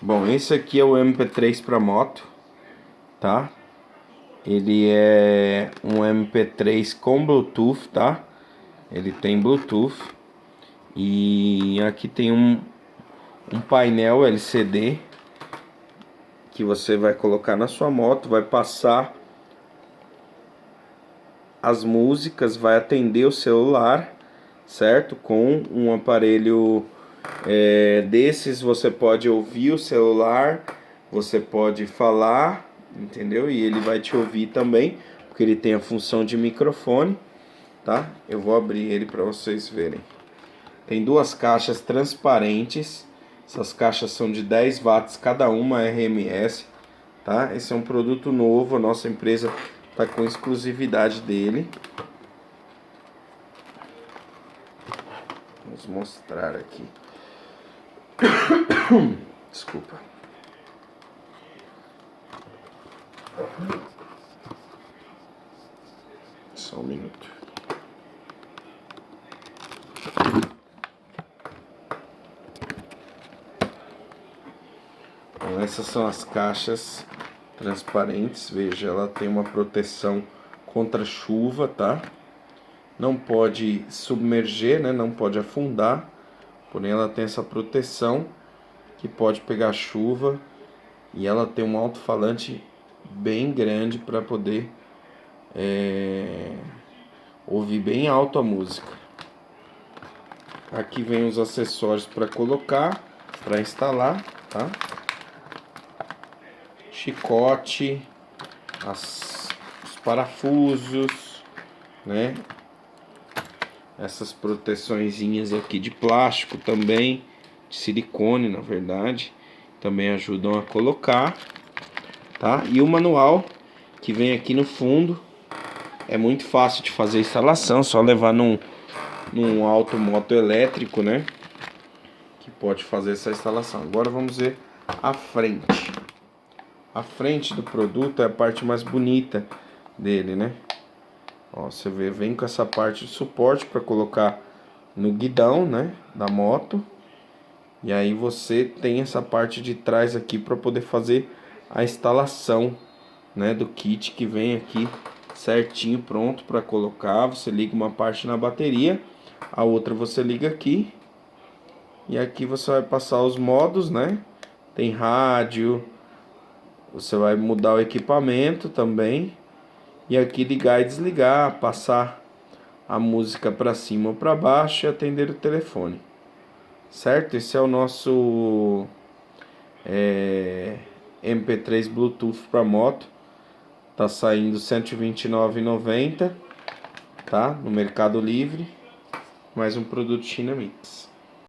Bom, esse aqui é o MP3 para moto, tá? Ele é um MP3 com Bluetooth, tá? Ele tem Bluetooth. E aqui tem um painel LCD que você vai colocar na sua moto, vai passar as músicas, vai atender o celular, certo? Com um aparelho desses você pode ouvir o celular, você pode falar, entendeu? E ele vai te ouvir também, porque ele tem a função de microfone, tá? Eu vou abrir ele para vocês verem. Tem duas caixas transparentes. Essas caixas são de 10 watts cada uma, RMS, tá? Esse é um produto novo, a nossa empresa tá com exclusividade dele. Vamos mostrar aqui. Desculpa. Só um minuto. Então, essas são as caixas transparentes. Veja, ela tem uma proteção contra chuva, tá? Não pode submerger, né? Não pode afundar. Porém, ela tem essa proteção que pode pegar chuva. E ela tem um alto-falante bem grande para poder ouvir bem alto a música. Aqui vem os acessórios para colocar, para instalar, tá? Chicote, os parafusos, né? Essas proteçõezinhas aqui de plástico também, de silicone na verdade, também ajudam a colocar, tá? E o manual que vem aqui no fundo, é muito fácil de fazer a instalação, só levar num automoto elétrico, né? Que pode fazer essa instalação. Agora vamos ver a frente. A frente do produto é a parte mais bonita dele, né? Ó, você vê, vem com essa parte de suporte para colocar no guidão, né, da moto. E aí você tem essa parte de trás aqui para poder fazer a instalação, né, do kit que vem aqui certinho pronto para colocar. Você liga uma parte na bateria, a outra você liga aqui. E aqui você vai passar os modos, né? Tem rádio. Você vai mudar o equipamento também. E aqui ligar e desligar, passar a música para cima ou para baixo e atender o telefone. Certo? Esse é o nosso MP3 Bluetooth para moto. Tá saindo R$ 129,90, tá? No Mercado Livre. Mais um produto China Mix.